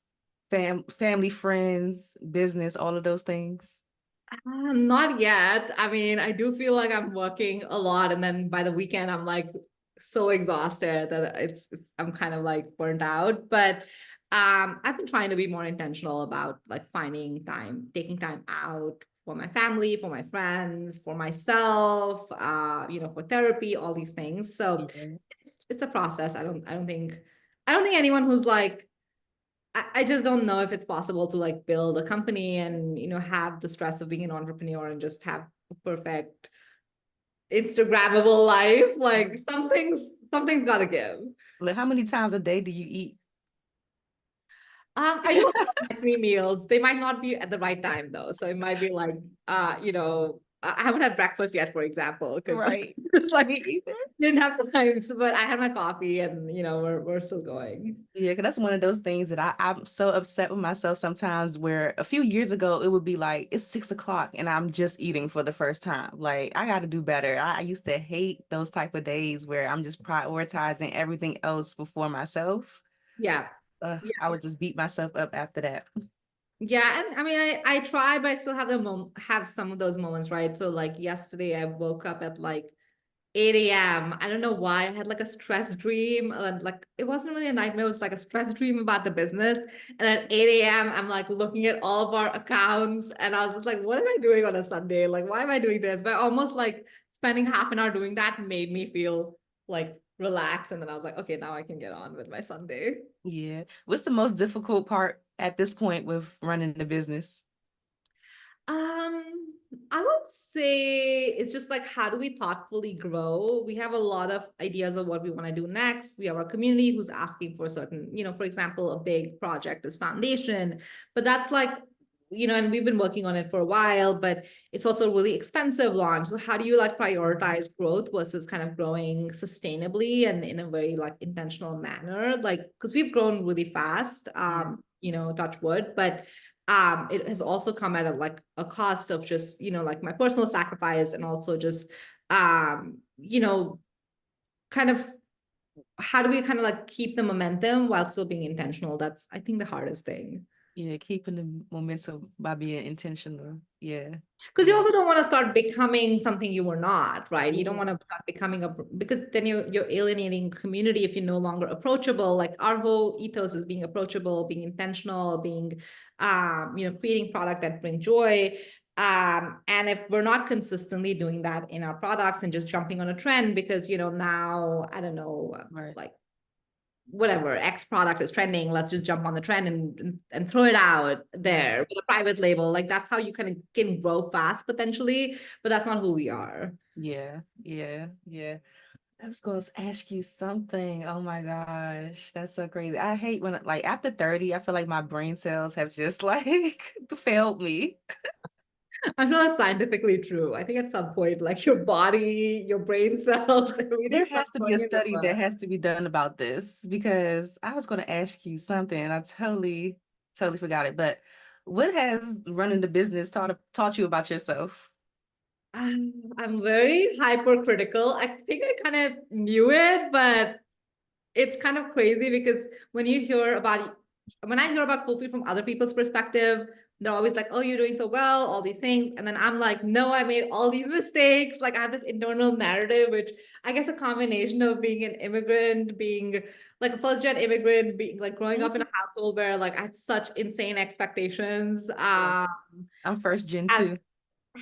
family, friends, business, all of those things? Not yet. I mean, I do feel like I'm working a lot, and then by the weekend, I'm like so exhausted that I'm kind of like burnt out. But I've been trying to be more intentional about like finding time, taking time out for my family, for my friends, for myself, for therapy, all these things. So Yeah. it's a process. I don't think anyone who's like I just don't know if it's possible to like build a company and have the stress of being an entrepreneur and just have a perfect Instagrammable life. Like something's gotta give. Like, how many times a day do you eat? I do have my 3 meals. They might not be at the right time though. So it might be like I haven't had breakfast yet, for example, because Right. it's Me like either. didn't have time. So, but I had my coffee and we're still going. Yeah, because that's one of those things that I'm so upset with myself sometimes where a few years ago it would be like it's 6 o'clock and I'm just eating for the first time. Like I got to do better. I used to hate those type of days where I'm just prioritizing everything else before myself. Yeah. I would just beat myself up after that. Yeah, and I mean, I try, but I still have some of those moments, right? So like yesterday, I woke up at like 8 a.m. I don't know why. I had like a stress dream, and like it wasn't really a nightmare. It was like a stress dream about the business. And at 8 a.m., I'm like looking at all of our accounts, and I was just like, what am I doing on a Sunday? Like, why am I doing this? But almost like spending half an hour doing that made me feel like relaxed, and then I was like, okay, now I can get on with my Sunday. Yeah. What's the most difficult part at this point with running the business? Um, I would say it's just like how do we thoughtfully grow? We have a lot of ideas of what we want to do next. We have our community who's asking for certain, for example, a big project is foundation, but that's like, and we've been working on it for a while, but it's also a really expensive launch. So how do you like prioritize growth versus kind of growing sustainably and in a very like intentional manner? Like, because we've grown really fast, Yeah. touch wood, but it has also come at a cost of just like my personal sacrifice and also just kind of how do we kind of like keep the momentum while still being intentional? That's I think the hardest thing. Yeah, keeping the momentum by being intentional. Yeah. Because you Yeah. also don't want to start becoming something you were not, right? You don't Mhm. want to start becoming a, because then you're alienating community if you're no longer approachable. Like our whole ethos is being approachable, being intentional, being creating product that bring joy. And if we're not consistently doing that in our products and just jumping on a trend because now I don't know, Right. like whatever X product is trending, let's just jump on the trend and throw it out Right. there with a private label. Like that's how you kind of can grow fast potentially, but that's not who we are. Yeah. Yeah. Yeah. I was going to ask you something. Oh my gosh, that's so crazy. I hate when, like, after 30, I feel like my brain cells have just like failed me. I'm sure that's scientifically true. I think at some point, like your body, your brain cells, everything There starts has to be a going in study that reverse. has to be done about this because I was going to ask you something and I totally forgot it. But what has running the business taught you about yourself? I'm very hypercritical. I think I kind of knew it, but it's kind of crazy because when I hear about Kulfi from other people's perspective, they're always like, "Oh, you're doing so well, all these things," and then I'm like, "No, I made all these mistakes." Like I have this internal narrative, which I guess a combination of being an immigrant, being like a first gen immigrant, being like growing up in a Mhm. household where like I had such insane expectations, Yeah, I'm first gen has too.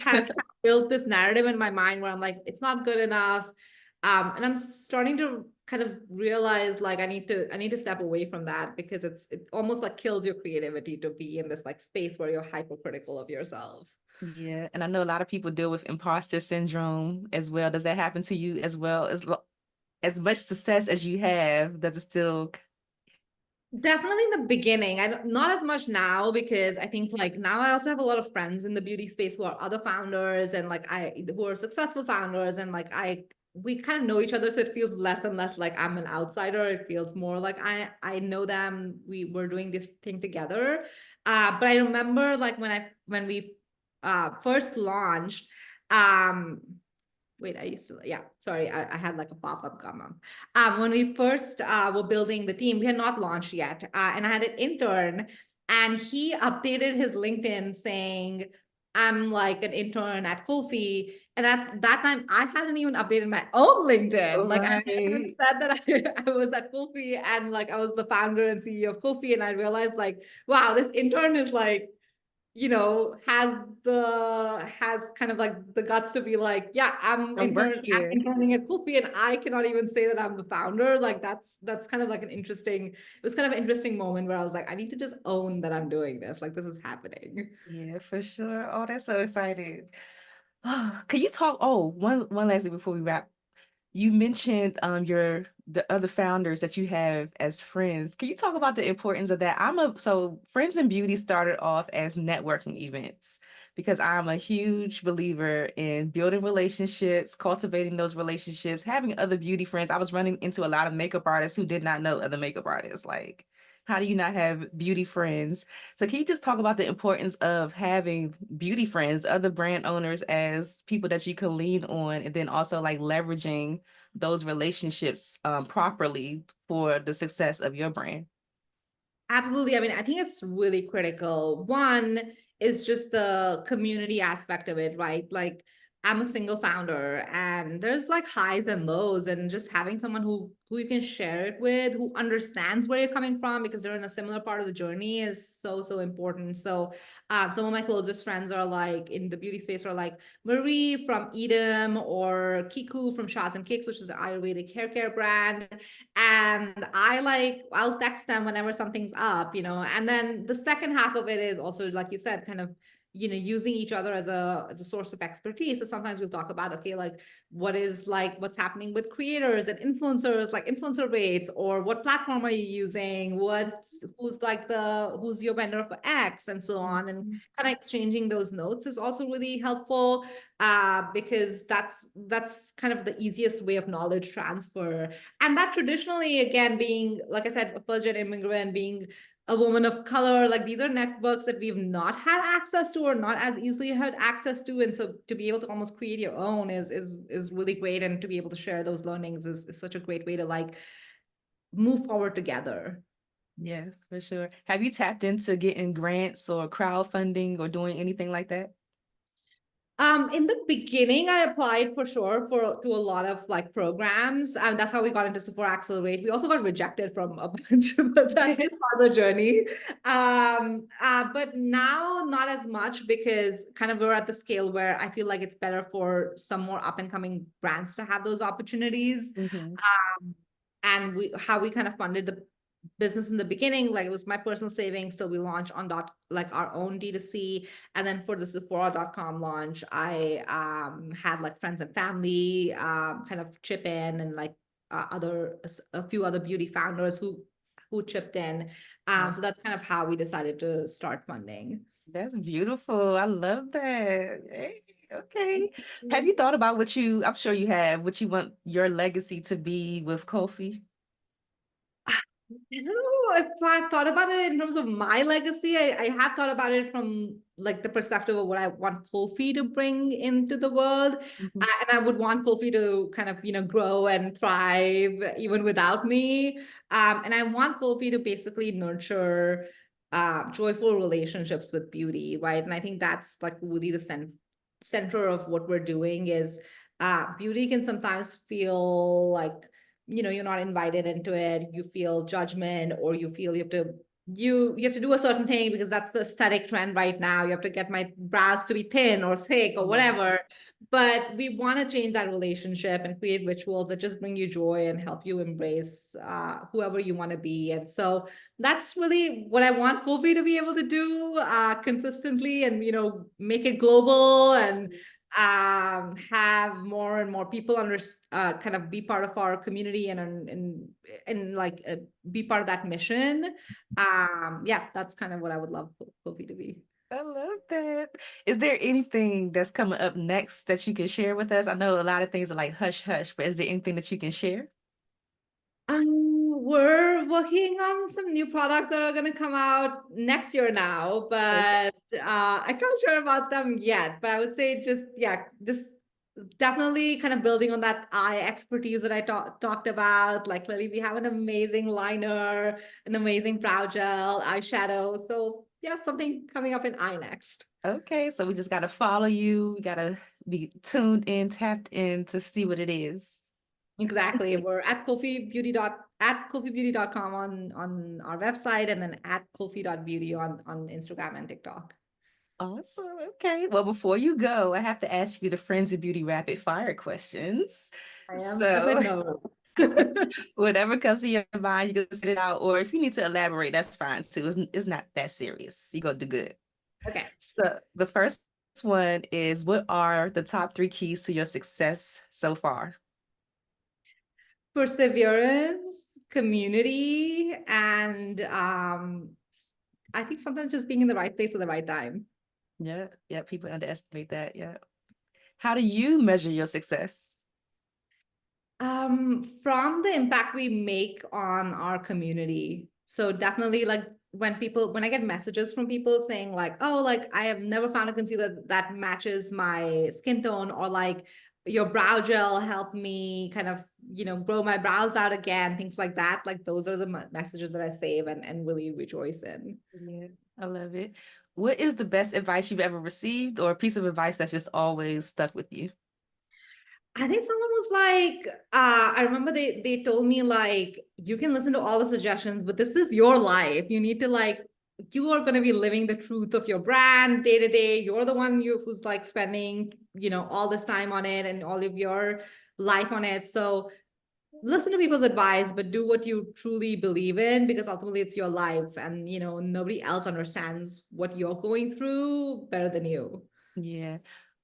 has kind of built this narrative in my mind where I'm like, it's not good enough. And I'm starting to kind of realize like I need to step away from that because it almost like kills your creativity to be in this like space where you're hypercritical of yourself. Yeah, and I know a lot of people deal with imposter syndrome as well. Does that happen to you as well? As much success as you have, does it still? Definitely in the beginning. Not as much now because I think like now I also have a lot of friends in the beauty space who are other founders and like I who are successful founders and like we kind of know each other so it feels less and less like I'm an outsider. It feels more like I know them. We were doing this thing together. But I remember like when we first launched um wait, I used to, yeah, sorry, I had like a pop-up come up. When we first were building the team, we had not launched yet. And I had an intern and he updated his LinkedIn saying, I'm like an intern at Kulfi. And at that time, I hadn't even updated my own LinkedIn. Like I hadn't even Right. said that I was at Kulfi and like I was the founder and CEO of Kulfi. And I realized like, wow, this intern is like has kind of like the guts to be like, yeah, I work I'm here. interning at Kulfi, and I cannot even say that I'm the founder. Like that's kind of like it was kind of an interesting moment where I was like, I need to just own that I'm doing this. Like this is happening. Yeah, for sure. Oh, that's so exciting. Can you talk? Oh, one last thing before we wrap. You mentioned the other founders that you have as friends. Can you talk about the importance of that? So Friends in Beauty started off as networking events because I'm a huge believer in building relationships, cultivating those relationships, having other beauty friends. I was running into a lot of makeup artists who did not know other makeup artists. Like, how do you not have beauty friends? So can you just talk about the importance of having beauty friends, other brand owners as people that you can lean on, and then also like leveraging those relationships properly for the success of your brand? Absolutely. I mean, I think it's really critical. One is just the community aspect of it, right? Like, I'm a single founder and there's like highs and lows, and just having someone who you can share it with, who understands where you're coming from because they're in a similar part of the journey is so important. So, some of my closest friends are like in the beauty space are like Marie from Edam or Kiku from Shaz and Cakes, which is an Ayurvedic hair care brand. And I'll text them whenever something's up, and then the second half of it is also like you said, kind of using each other as a source of expertise. So sometimes we'll talk about, okay, like what's happening with creators and influencers, like influencer rates, or what platform are you using, who's your vendor for X, and so on. And Mhm. kind of exchanging those notes is also really helpful, because that's kind of the easiest way of knowledge transfer. And that traditionally, again, being, like I said, a first gen immigrant, being a woman of color, like these are networks that we've not had access to or not as easily had access to. And so to be able to almost create your own is really great. And to be able to share those learnings is such a great way to like move forward together. Yeah, for sure. Have you tapped into getting grants or crowdfunding or doing anything like that? In the beginning, I applied for sure for to a lot of like programs. That's how we got into Sephora Accelerate. We also got rejected from a bunch, but that's just part of the journey. But now not as much because kind of we're at the scale where I feel like it's better for some more up and coming brands to have those opportunities. Hmm. Um, and we how we kind of funded the business in the beginning, like it was my personal savings. So we launched on like our own D2C. And then for the Sephora.com launch, I had like friends and family kind of chip in and like a few other beauty founders who chipped in. So that's kind of how we decided to start funding. That's beautiful. I love that. Hey, okay. Have you thought about I'm sure you have, what you want your legacy to be with Kofi? I don't know if I've thought about it in terms of my legacy. I have thought about it from like the perspective of what I want Kulfi to bring into the world. Mhm. And I would want Kulfi to kind of, grow and thrive even without me. And I want Kulfi to basically nurture joyful relationships with beauty, right? And I think that's like really the center of what we're doing is beauty can sometimes feel like you're not invited into it, you feel judgment, or you feel you have to do a certain thing because that's the aesthetic trend right now. You have to get my brows to be thin or thick or Yeah. whatever. But we want to change that relationship and create rituals that just bring you joy and help you embrace whoever you want to be. And so that's really what I want Kofi to be able to do consistently, and make it global and have more and more people kind of be part of our community and like be part of that mission. Yeah, that's kind of what I would love Kofi to be. I love that. Is there anything that's coming up next that you can share with us? I know a lot of things are like hush hush, but is there anything that you can share? We're working on some new products that are going to come out next year now, Okay. but I can't share about them yet. But I would say just, yeah, just definitely kind of building on that eye expertise that I talked about. Like, clearly, we have an amazing liner, an amazing brow gel, eyeshadow. So, yeah, something coming up in eye next. Okay, so we just gotta follow you. We gotta be tuned in, tapped in to see what it is. Exactly. We're at kulfibeauty.com on our website, and then at kulfi.beauty on Instagram and TikTok. Awesome. Okay. Well, before you go, I have to ask you the Friends of Beauty rapid fire questions. I am So, open. No. whatever comes to your mind, you can sit it out, or if you need to elaborate, that's fine too. It's not that serious. You go do good. Okay. So, the first one is, what are the top three keys to your success so far? Perseverance, community, and I think sometimes just being in the right place at the right time. Yeah, yeah, people underestimate that. Yeah. How do you measure your success? From the impact we make on our community. So definitely like when I get messages from people saying like, oh, like I have never found a concealer that matches my skin tone, or like your brow gel helped me kind of, grow my brows out again, things like that. Like those are the messages that I save and really rejoice in. Yeah, I love it. What is the best advice you've ever received, or a piece of advice that's just always stuck with you? I think someone was like, I remember they told me like, you can listen to all the suggestions, but this is your life. You need to like, you are going to be living the truth of your brand day to day. You're the one who's like spending, all this time on it and all of your life on it. So listen to people's advice, but do what you truly believe in, because ultimately it's your life, and nobody else understands what you're going through better than you. Yeah,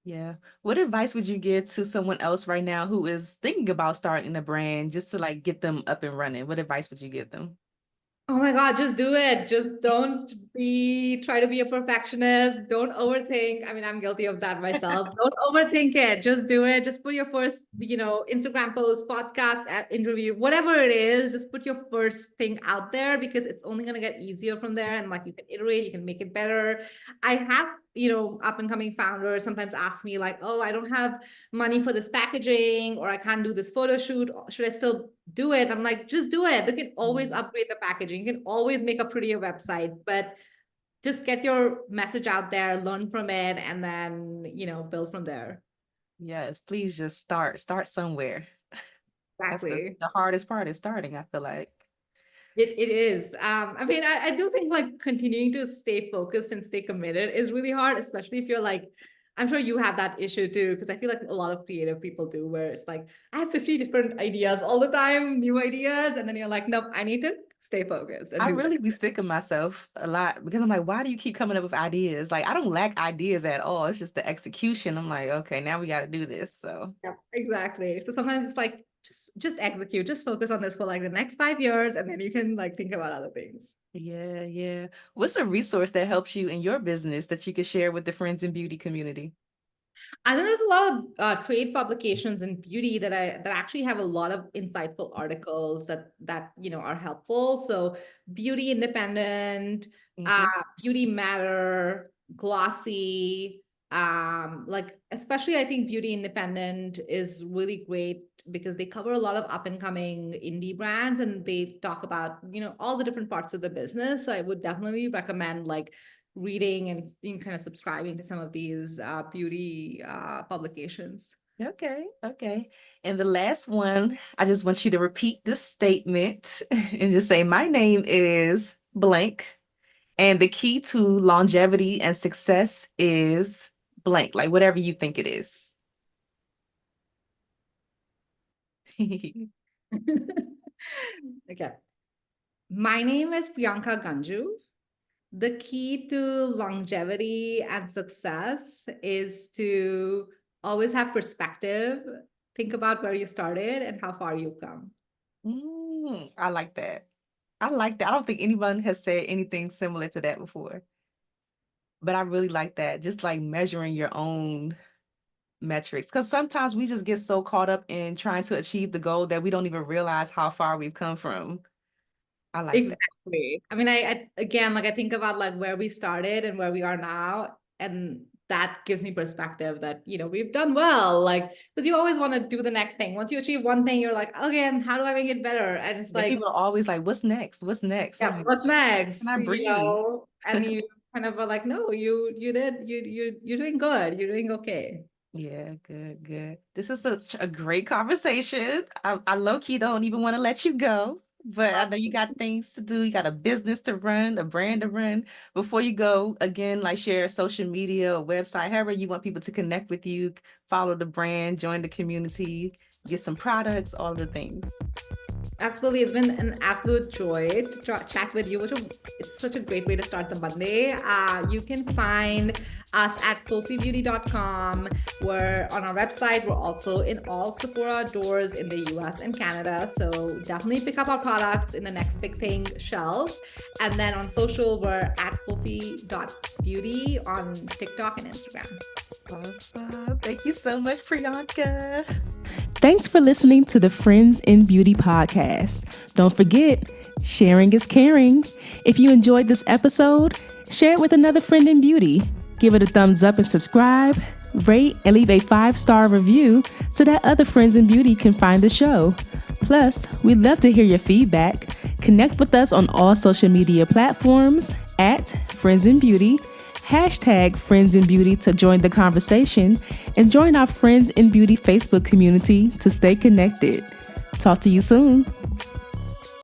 yeah. What advice would you give to someone else right now who is thinking about starting a brand just to like get them up and running? What advice would you give them? Oh my God, just do it. Just don't try to be a perfectionist. Don't overthink. I mean, I'm guilty of that myself. Don't overthink it. Just do it. Just put your first, Instagram post, podcast, interview, whatever it is, just put your first thing out there, because it's only going to get easier from there. And like you can iterate, you can make it better. I have up and coming founders sometimes ask me like, oh, I don't have money for this packaging, or I can't do this photo shoot. Should I still do it? I'm like, just do it. You can always upgrade the packaging. You can always make a prettier website, but just get your message out there, learn from it, and then, build from there. Yes, please just start somewhere. That's Exactly. the hardest part is starting, I feel like. It is. I mean, I do think like continuing to stay focused and stay committed is really hard, especially if you're like, I'm sure you have that issue too, because I feel like a lot of creative people do, where it's like, I have 50 different ideas all the time, new ideas, and then you're like, nope, I need to stay focused and I do really it. be sick of myself a lot because I'm like, why do you keep coming up with ideas? Like, I don't lack ideas at all. It's just the execution. I'm like, okay, now we got to do this. So, Yeah, exactly. So sometimes it's like, just execute, just focus on this for like the next 5 years, and then you can like think about other things. yeah, yeah. What's a resource that helps you in your business that you could share with the friends and beauty community? I think there's a lot of trade publications in beauty that actually have a lot of insightful articles that are helpful. So Beauty Independent, Hmm. Beauty Matter, Glossy, like especially I think Beauty Independent is really great because they cover a lot of up and coming indie brands, and they talk about all the different parts of the business. So I would definitely recommend like reading and kind of subscribing to some of these beauty publications. Okay, okay. And the last one, I just want you to repeat this statement and just say, my name is blank. And the key to longevity and success is blank, like whatever you think it is. Okay. My name is Priyanka Ganjoo. The key to longevity and success is to always have perspective. Think about where you started and how far you've come. I like that. I like that. I don't think anyone has said anything similar to that before, but I really like that. Just like measuring your own metrics. Because sometimes we just get so caught up in trying to achieve the goal that we don't even realize how far we've come from. I like that. Exactly. I mean, I again, like I think about like where we started and where we are now, and that gives me perspective that we've done well. Like, because you always want to do the next thing. Once you achieve one thing, you're like, okay, and how do I make it better? And it's Yeah, like, people are always like, what's next? What's next? I'm yeah, like, what's can next? I breathe? And you kind of are like, no, you did you're doing good. You're doing okay. Yeah, good, good. This is such a great conversation. I low key don't even want to let you go, but I know you got things to do. You got a business to run, a brand to run. Before you go, again, like share social media or website, however you want people to connect with you, follow the brand, join the community, get some products, all the things. Absolutely. It's been an absolute joy to chat with you. It's such a great way to start the Monday. You can find us at kulfibeauty.com. We're on our website. We're also in all Sephora doors in the US and Canada. So definitely pick up our products in the next big thing shelf. And then on social, we're at kulfi.beauty on TikTok and Instagram. Awesome. Thank you so much, Priyanka. Thanks for listening to the Friends in Beauty podcast. Don't forget, sharing is caring. If you enjoyed this episode, share it with another friend in beauty. Give it a thumbs up and subscribe, rate, and leave a 5-star review so that other friends in beauty can find the show. Plus, we'd love to hear your feedback. Connect with us on all social media platforms at Friends in Beauty. Hashtag Friends in Beauty to join the conversation, and join our Friends in Beauty Facebook community to stay connected. Talk to you soon.